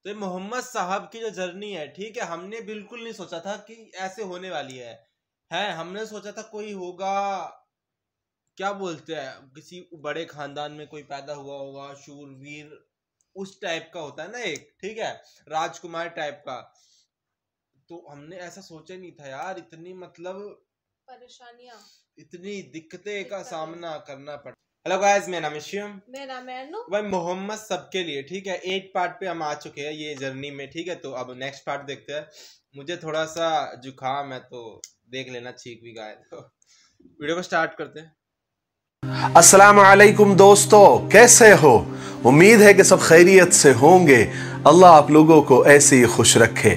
तो ये मोहम्मद साहब की जो जर्नी है, ठीक है, हमने बिल्कुल नहीं सोचा था कि ऐसे होने वाली है। हमने सोचा था कोई होगा, क्या बोलते हैं, किसी बड़े खानदान में कोई पैदा हुआ होगा, शूरवीर उस टाइप का होता है ना एक, ठीक है, राजकुमार टाइप का। तो हमने ऐसा सोचा नहीं था यार, इतनी मतलब परेशानियां, इतनी दिक्कतें का सामना करना पड़ा। हेलो गाइस, मेरा नाम है शिवम, मेरा नाम है अनु। भाई मोहम्मद सबके लिए, ठीक है, 8 पार्ट पे हम आ चुके हैं ये जर्नी में, ठीक है। तो अब नेक्स्ट पार्ट देखते हैं। मुझे थोड़ा सा जुकाम है तो देख लेना, छींक भी गया है, तो वीडियो को स्टार्ट करते हैं। अस्सलाम वालेकुम दोस्तों, कैसे हो? उम्मीद है कि सब खैरियत से होंगे। अल्लाह आप लोगों को ऐसे ही खुश रखे।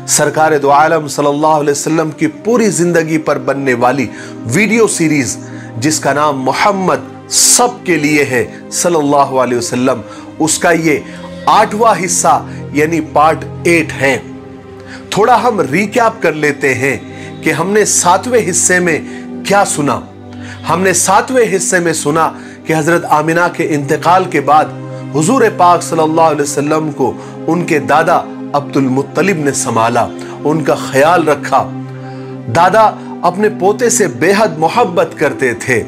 सरकार दो आलम सल्लल्लाहु अलैहि वसल्लम की पूरी जिंदगी पर बनने वाली वीडियो सीरीज जिसका नाम मोहम्मद सबके लिए है सल्लल्लाहु अलैहि वसल्लम, उसका ये 8वां हिस्सा यानी पार्ट 8 है। थोड़ा हम रिकैप कर लेते हैं कि हमने 7वें हिस्से में क्या सुना। हमने 7वें हिस्से में सुना कि हजरत आमिना के इंतकाल के बाद हुजूर पाक सल्लल्लाहु अलैहि वसल्लम को उनके दादा अब्दुल मुत्तलिब ने संभाला, उनका ख्याल रखा। दादा अपने पोते से बेहद मोहब्बत करते थे,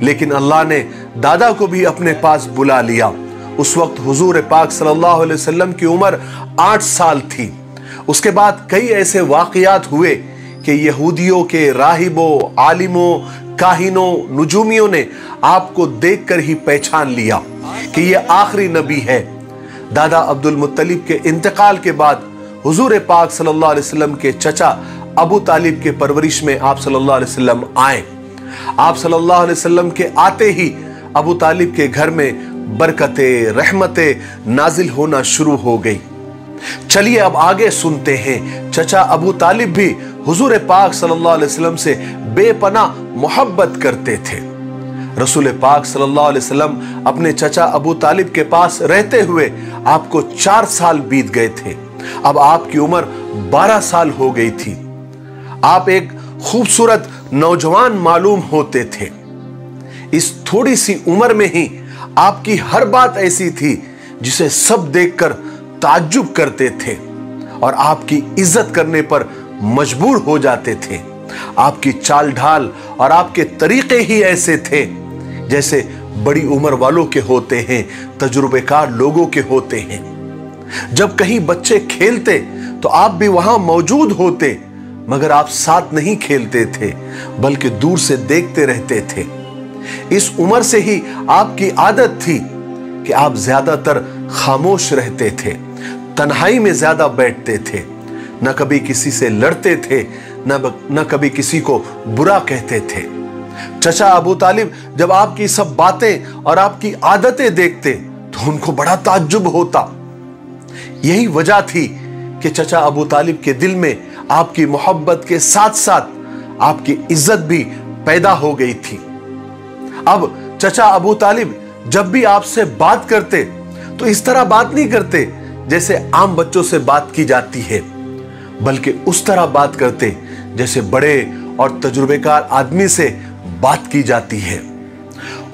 लेकिन अल्लाह ने दादा को भी अपने पास बुला लिया। उस वक्त हुजूर पाक सल्लल्लाहु अलैहि वसल्लम की उम्र 8 साल थी। उसके बाद कई ऐसे वाकयात हुए कि यहूदियों के राहिबों, आलिमों, काहिनों, नुजूमियों ने आपको देखकर ही पहचान लिया कि ये आखिरी नबी है। दादा अब्दुल मुत्तलिब के इंतकाल के बाद हुजूर पाक सल्लल्लाहु अलैहि वसल्लम के चचा अबू तालिब के परवरिश में आप सल्लल्लाहु अलैहि वसल्लम आए। आप सल्लल्लाहु अलैहि वसल्लम के आते ही अबू तालिब के घर में बरकतें, रहमतें नाजिल होना शुरू हो गई। चलिए अब आगे सुनते हैं। चचा अबू तालिब भी हुजूर पाक सल्लल्लाहु अलैहि वसल्लम से बेपनाह मोहब्बत करते थे। रसूल पाक सल्लल्लाहु अलैहि वसल्लम अपने चचा अबू तालिब के पास रहते हुए आपको 4 साल बीत गए थे। अब आपकी उम्र 12 साल हो गई थी। आप एक खूबसूरत नौजवान मालूम होते थे। इस थोड़ी सी उम्र में ही आपकी हर बात ऐसी थी जिसे सब देखकर ताज्जुब करते थे और आपकी इज्जत करने पर मजबूर हो जाते थे। आपकी चाल ढाल और आपके तरीके ही ऐसे थे जैसे बड़ी उम्र वालों के होते हैं, तजुर्बेकार लोगों के होते हैं। जब कहीं बच्चे खेलते तो आप भी वहां मौजूद होते, मगर आप साथ नहीं खेलते थे बल्कि दूर से देखते रहते थे। इस उम्र से ही आपकी आदत थी कि आप ज्यादातर खामोश रहते थे, तन्हाई में ज्यादा बैठते थे, न कभी किसी से लड़ते थे, न कभी किसी को बुरा कहते थे। चचा अबू तालिब जब आपकी सब बातें और आपकी आदतें देखते तो उनको बड़ा ताज्जुब होता। यही वजह थी कि चचा अबू तालिब के दिल में आपकी मोहब्बत के साथ साथ आपकी इज्जत भी पैदा हो गई थी। अब चचा अबू तालिब जब भी आपसे बात करते तो इस तरह बात नहीं करते जैसे आम बच्चों से बात की जाती है, बल्कि उस तरह बात करते जैसे बड़े और तजुर्बेकार आदमी से बात की जाती है।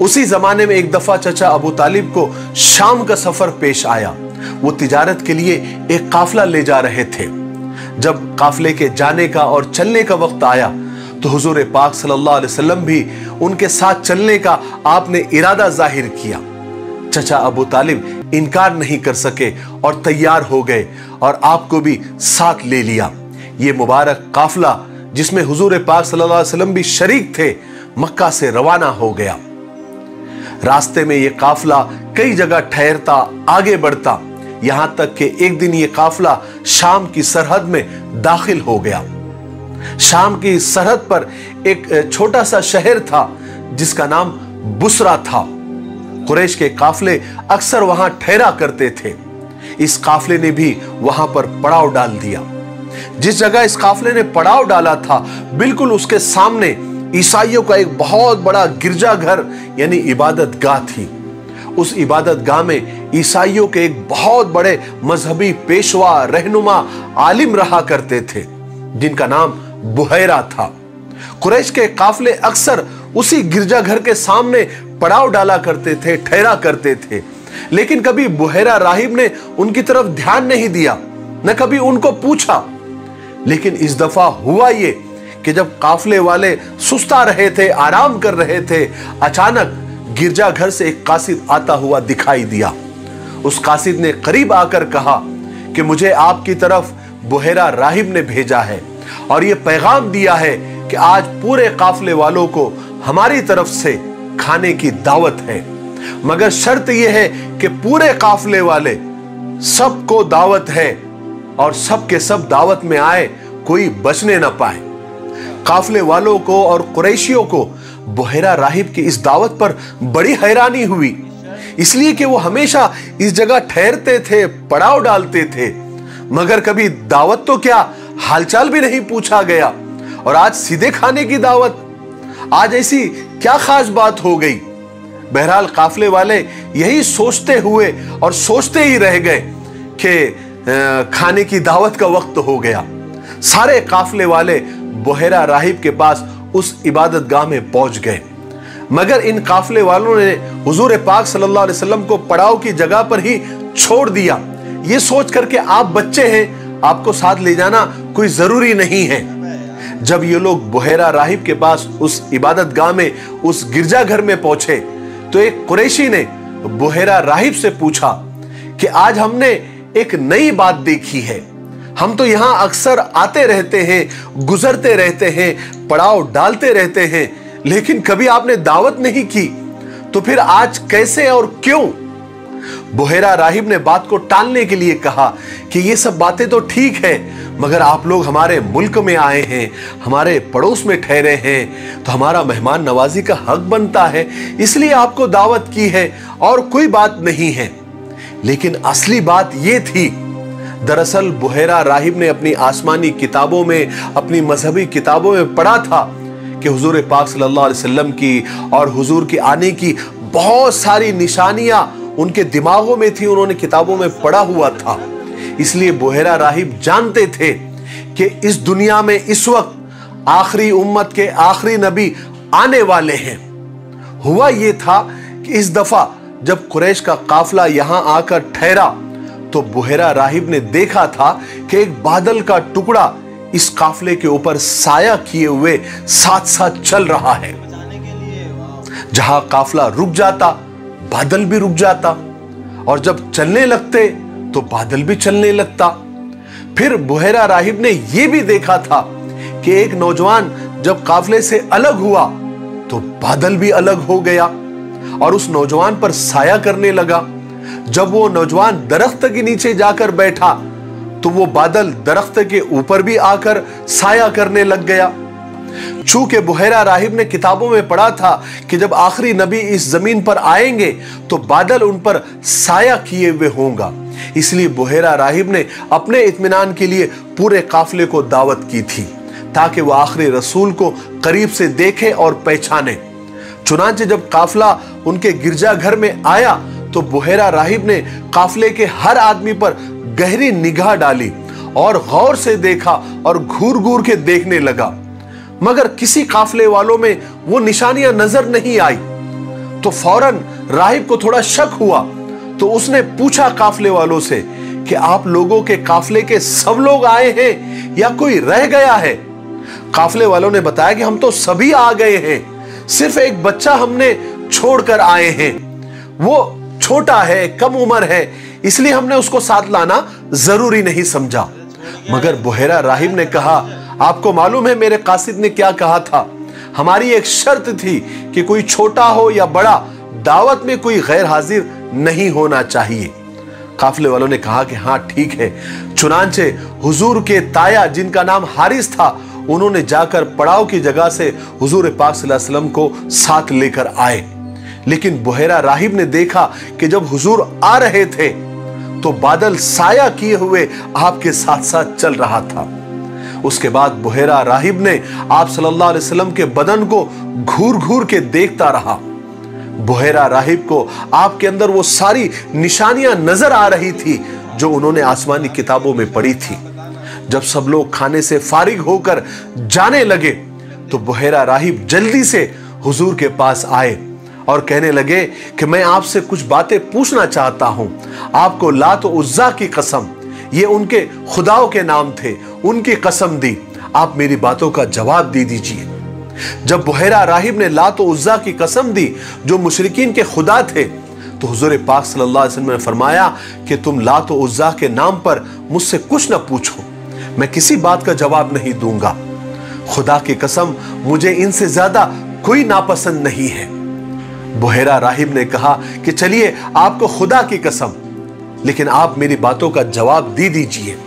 उसी जमाने में एक दफा चचा अबू तालिब को शाम का सफर पेश आया। वो तिजारत के लिए एक काफिला ले जा रहे थे। जब काफिले के जाने का और चलने का वक्त आया तो हुजूर पाक सल्लल्लाहु अलैहि वसल्लम भी उनके साथ चलने का आपने इरादा जाहिर किया। चचा अबू तालिब इनकार नहीं कर सके और तैयार हो गए और आपको भी साथ ले लिया। ये मुबारक काफिला जिसमें हुजूर पाक सल्लल्लाहु अलैहि वसल्लम भी शरीक थे, मक्का से रवाना हो गया। रास्ते में यह काफिला कई जगह ठहरता, आगे बढ़ता, यहां तक कि एक दिन यह काफिला शाम की सरहद में दाखिल हो गया। शाम की सरहद पर एक छोटा सा शहर था जिसका नाम बुसरा था। कुरैश के काफिले अक्सर वहां ठहरा करते थे। इस काफिले ने भी वहां पर पड़ाव डाल दिया। जिस जगह इस काफिले ने पड़ाव डाला था, बिल्कुल उसके सामने ईसाइयों का एक बहुत बड़ा गिरजाघर यानी इबादत गाह थी। उस इबादत गाह में ईसाइयों के एक बहुत बड़े मजहबी पेशवा, रहनुमा, आलिम रहा करते थे जिनका नाम बुहैरा था। कुरैश के काफिले अक्सर उसी गिरजाघर के सामने पड़ाव डाला करते थे, ठहरा करते थे। लेकिन कभी बुहेरा राहिब ने उनकी तरफ ध्यान नहीं दिया, न कभी उनको पूछा। लेकिन इस दफा हुआ ये कि जब काफले वाले सुस्ता रहे थे, आराम कर रहे थे, अचानक गिरजाघर से एक कासिद आता हुआ दिखाई दिया। उस कासिद ने करीब आकर कहा कि मुझे आपकी तरफ बुहेरा राहिब ने भेजा है और यह पैगाम दिया है कि आज पूरे काफले वालों को हमारी तरफ से खाने की दावत है, मगर शर्त यह है कि पूरे काफले वाले सबको दावत है और सबके सब दावत में आए, कोई बचने ना पाए। काफले वालों को और कुरैशियों को बुहेरा राहिब की इस दावत पर बड़ी हैरानी हुई, इसलिए कि वो हमेशा इस जगह ठहरते थे, पड़ाव डालते थे, मगर कभी दावत तो क्या हालचाल भी नहीं पूछा गया, और आज सीधे खाने की दावत। आज ऐसी क्या खास बात हो गई? बहरहाल काफले वाले यही सोचते हुए और सोचते ही रह गए कि खाने की दावत का वक्त हो गया। सारे काफले वाले बुहेरा राहिब के पास उस इबादत गाह में पहुंच गए, मगर इन काफले वालों ने हुजूर पाक सल्लल्लाहु अलैहि वसल्लम को पड़ाव की जगह पर ही छोड़ दिया, ये सोच करके आप बच्चे हैं, आपको साथ ले जाना कोई जरूरी नहीं है। जब ये लोग बुहेरा राहिब के पास उस इबादत गाह में, उस गिरजाघर में पहुंचे, तो एक कुरैशी ने बुहेरा राहिब से पूछा कि आज हमने एक नई बात देखी है। हम तो यहां अक्सर आते रहते हैं, गुजरते रहते हैं, पड़ाव डालते रहते हैं, लेकिन कभी आपने दावत नहीं की, तो फिर आज कैसे और क्यों? बुहेरा राहिब ने बात को टालने के लिए कहा कि ये सब बातें तो ठीक है, मगर आप लोग हमारे मुल्क में आए हैं, हमारे पड़ोस में ठहरे हैं, तो हमारा मेहमान नवाजी का हक बनता है, इसलिए आपको दावत की है और कोई बात नहीं है। लेकिन असली बात यह थी, दरअसल बुहेरा राहिब ने अपनी आसमानी किताबों में, अपनी मजहबी किताबों में पढ़ा था कि हुजूर पाक सल्लल्लाहु अलैहि वसल्लम की और हुजूर के आने की बहुत सारी निशानियां उनके दिमागों में थी, उन्होंने किताबों में पढ़ा हुआ था। इसलिए बुहेरा राहिब जानते थे कि इस दुनिया में इस वक्त आखिरी उम्मत के आखिरी नबी आने वाले हैं। हुआ यह था कि इस दफा जब कुरैश का काफला यहां आकर ठहरा, तो बुहेरा राहिब ने देखा था कि एक बादल का टुकड़ा इस काफले के ऊपर साया किए हुए साथ साथ चल रहा है। जहां काफला रुक जाता, बादल भी रुक जाता, और जब चलने लगते तो बादल भी चलने लगता। फिर बुहेरा राहिब ने यह भी देखा था कि एक नौजवान जब काफले से अलग हुआ तो बादल भी अलग हो गया और उस नौजवान पर साया करने लगा। जब वो नौजवान दरख्त के नीचे जाकर बैठा तो वो बादल दरख्त के ऊपर भी आकर साया करने लग गया। चूंकि बुहेरा राहिब ने किताबों में पढ़ा था कि जब आखिरी नबी इस जमीन पर आएंगे तो बादल उन पर साया किए हुए होगा, इसलिए बुहेरा राहिब ने अपने इत्मीनान के लिए पूरे काफले को दावत की थी ताकि वह आखिरी रसूल को करीब से देखे और पहचाने। चुनांचे जब काफला उनके गिरजाघर में आया तो बुहेरा राहिब ने काफले के हर आदमी पर गहरी निगाह डाली और गौर से देखा और घूर घूर के देखने लगा, मगर किसी काफले वालों में वो निशानियां नजर नहीं आई। तो फौरन राहिब को थोड़ा शक हुआ, तो उसने पूछा काफले वालों से कि आप लोगों के काफले के सब लोग आए हैं या कोई रह गया है? काफले वालों ने बताया कि हम तो सभी आ गए हैं, सिर्फ एक बच्चा हमने छोड़कर आए हैं, वो छोटा है, कम उम्र है, इसलिए हमने उसको साथ लाना जरूरी नहीं समझा। मगर बुहेरा राहिब ने कहा, आपको मालूम है मेरे कासिद ने क्या कहा था? हमारी एक शर्त थी कि कोई छोटा हो या बड़ा, दावत में कोई गैर हाजिर नहीं होना चाहिए। काफले वालों ने कहा कि हाँ ठीक है। चुनांचे हुजूर के ताया जिनका नाम हारिस था, उन्होंने जाकर पड़ाव की जगह से हुजूर पाक सल्लल्लाहु अलैहि वसल्लम को साथ लेकर आए। लेकिन बुहेरा राहिब ने देखा कि जब हुजूर आ रहे थे तो बादल साया किए हुए आपके साथ साथ चल रहा था। उसके बाद बुहेरा राहिब ने आप सल्लल्लाहु अलैहि वसल्लम के बदन को घूर घूर के देखता रहा। बुहेरा राहिब को आपके अंदर वो सारी निशानियां नजर आ रही थी जो उन्होंने आसमानी किताबों में पढ़ी थी। जब सब लोग खाने से फारिग होकर जाने लगे तो बुहेरा राहिब जल्दी से हुजूर के पास आए और कहने लगे कि मैं आपसे कुछ बातें पूछना चाहता हूं। आपको लात और उज्जा की कसम, ये उनके खुदाओं के नाम थे, उनकी कसम दी, आप मेरी बातों का जवाब दे दीजिए। जब बुहैरा राहिब ने लात और उज्जा की कसम दी जो मुशरिकीन के खुदा थे, तो हुजूर पाक सल्लल्लाहु अलैहि वसल्लम ने फरमाया कि तुम लात और उज्जा के नाम पर मुझसे कुछ न पूछो, मैं किसी बात का जवाब नहीं दूंगा। खुदा की कसम, मुझे इनसे ज्यादा कोई नापसंद नहीं है। बुहैरा राहिब ने कहा कि चलिए, आपको खुदा की कसम, लेकिन आप मेरी बातों का जवाब दे दीजिए।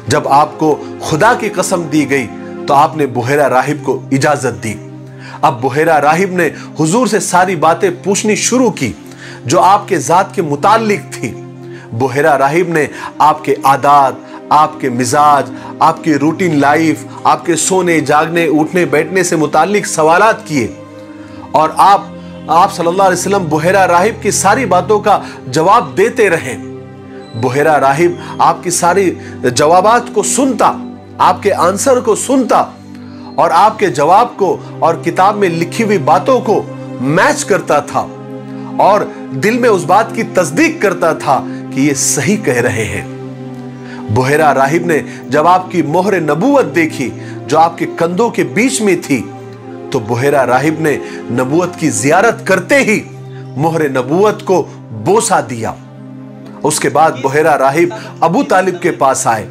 जब आपको खुदा की कसम दी गई तो आपने बुहैरा राहिब को इजाजत दी। अब बुहैरा राहिब ने हुजूर से सारी बातें पूछनी शुरू की जो आपके जात के मुताल्लिक थी। बुहैरा राहिब ने आपके आदात, आपके मिजाज, आपकी रूटीन लाइफ, आपके सोने जागने उठने बैठने से मुताल्लिक सवालात किए और आप सल्लल्लाहु अलैहि वसल्लम बुहैरा राहिब की सारी बातों का जवाब देते रहे। बुहैरा राहिब आपकी सारी जवाबात को सुनता, आपके आंसर को सुनता और आपके जवाब को और किताब में लिखी हुई बातों को मैच करता था और दिल में उस बात की तस्दीक करता था कि ये सही कह रहे हैं। बुहैरा राहिब ने जब आपकी मोहर नबूवत देखी जो आपके कंधों के बीच में थी, तो बुहैरा राहिब ने नबूवत की जियारत करते ही मोहर नबूवत को बोसा दिया। उसके बाद बुहैरा राहिब अबू तालिब के पास आए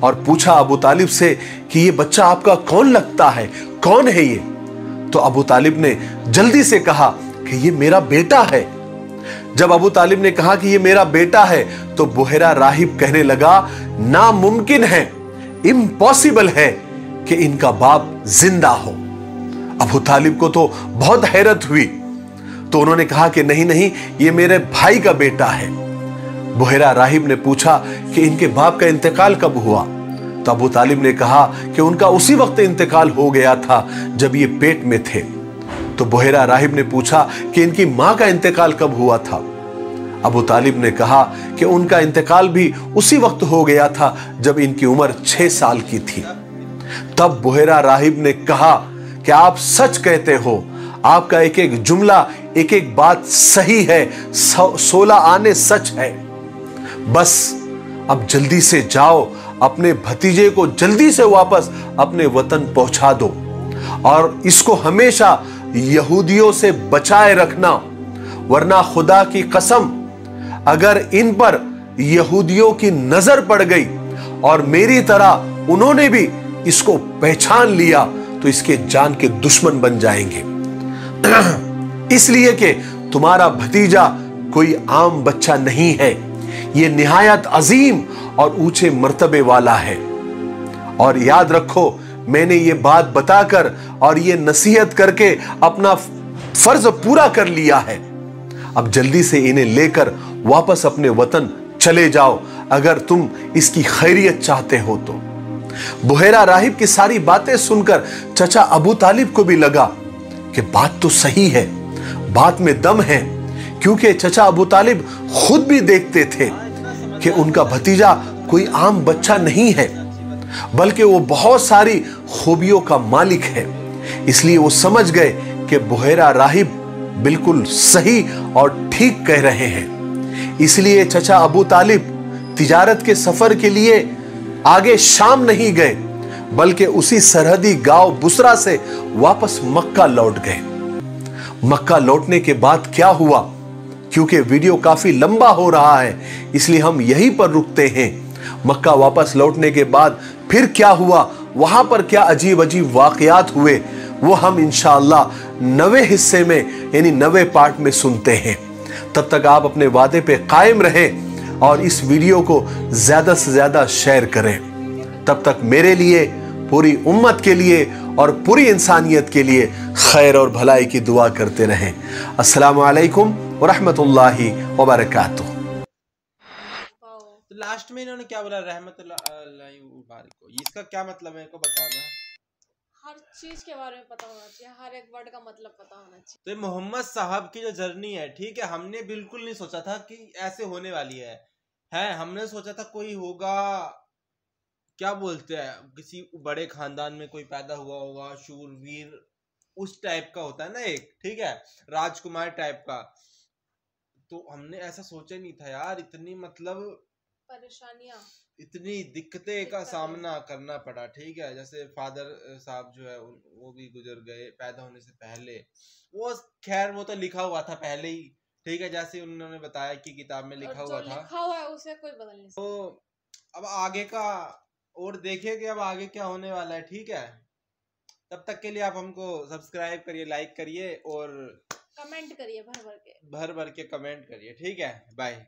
और पूछा अबू तालिब से कि ये बच्चा आपका कौन लगता है, कौन है ये? तो अबू तालिब ने जल्दी से कहा कि ये मेरा बेटा है। जब अबू तालिब ने कहा कि ये मेरा बेटा है, तो बुहैरा राहिब कहने लगा, नामुमकिन है, इम्पॉसिबल है कि इनका बाप जिंदा हो। अबू तालिब को तो बहुत हैरत हुई, तो उन्होंने कहा कि नहीं नहीं, ये मेरे भाई का बेटा है। बुहैरा राहिब ने पूछा कि इनके बाप का इंतकाल कब हुआ? तो अबू तालिब ने कहा कि उनका उसी वक्त इंतकाल हो गया था जब ये पेट में थे। तो बुहैरा राहिब ने पूछा कि इनकी मां का इंतकाल कब हुआ था? अबू तालिब ने कहा कि उनका इंतकाल भी उसी वक्त हो गया था जब इनकी उम्र 6 साल की थी। तब बुहैरा राहिब ने कहा कि आप सच कहते हो, आपका एक एक जुमला, एक एक बात सही है, 16 आने सच है। बस अब जल्दी से जाओ, अपने भतीजे को जल्दी से वापस अपने वतन पहुंचा दो और इसको हमेशा यहूदियों से बचाए रखना, वरना खुदा की कसम, अगर इन पर यहूदियों की नजर पड़ गई और मेरी तरह उन्होंने भी इसको पहचान लिया तो इसके जान के दुश्मन बन जाएंगे। इसलिए कि तुम्हारा भतीजा कोई आम बच्चा नहीं है, ये निहायत अजीम और ऊंचे मर्तबे वाला है। और याद रखो, मैंने ये बात बताकर और ये नसीहत करके अपना फर्ज पूरा कर लिया है। अब जल्दी से इन्हें लेकर वापस अपने वतन चले जाओ अगर तुम इसकी खैरियत चाहते हो तो। बुहैरा राहिब की सारी बातें सुनकर चचा अबू तालिब को भी लगा कि बात तो सही है, बात में दम है, क्योंकि चचा अबू तालिब खुद भी देखते थे कि उनका भतीजा कोई आम बच्चा नहीं है, बल्कि वो बहुत सारी खूबियों का मालिक है। इसलिए वो समझ गए कि बुहैरा राहिब बिल्कुल सही और ठीक कह रहे हैं। इसलिए चचा अबू तालिब तिजारत के सफर के लिए आगे शाम नहीं गए, बल्कि उसी सरहदी गांव बुसरा से वापस मक्का लौट गए। मक्का लौटने के बाद क्या हुआ, क्योंकि वीडियो काफी लंबा हो रहा है, इसलिए हम यहीं पर रुकते हैं। मक्का वापस लौटने के बाद फिर क्या हुआ, वहां पर क्या अजीब अजीब वाकयात हुए, वो हम इंशाअल्लाह 9वें हिस्से में यानी 9वें पार्ट में सुनते हैं। तब तक आप अपने वादे पे कायम रहें और इस वीडियो को ज्यादा से ज्यादा शेयर करें। तब तक मेरे लिए, पूरी उम्मत के लिए और पूरी इंसानियत के लिए खैर और भलाई की दुआ करते रहें। अस्सलामु अलैकुम व रहमतुल्लाहि व बरकातुहू। तो लास्ट में इन्होंने क्या बोला, रहमतुल्लाहि व बारिको, इसका क्या मतलब है, मेरे को बताना। हर चीज के बारे में पता होना चाहिए, हर एक वर्ड का मतलब पता होना चाहिए। तो मोहम्मद साहब की जो जर्नी है, ठीक है, हमने बिल्कुल नहीं सोचा था कि ऐसे होने वाली है। हमने सोचा था कोई होगा, क्या बोलते हैं, किसी बड़े खानदान में कोई पैदा हुआ होगा, शूरवीर उस टाइप का होता है ना एक, ठीक है, राजकुमार टाइप का। तो हमने ऐसा सोचा नहीं था यार, इतनी मतलब परेशानियां, इतनी दिक्कतें का दिक्कतें। सामना करना पड़ा, ठीक है। जैसे फादर साहब जो है वो भी गुजर गए पैदा होने से पहले। वो खैर वो तो लिखा हुआ था पहले ही, ठीक है, जैसे उन्होंने बताया कि किताब में लिखा और हुआ जो था। लिखा हुआ है उसे कोई बदल नहीं सकता। तो अब आगे का और देखेंगे, अब आगे क्या होने वाला है, ठीक है। तब तक के लिए आप हमको सब्सक्राइब करिए, लाइक करिए और कमेंट करिए भर भर के। भर भर के कमेंट करिए, ठीक है। बाय।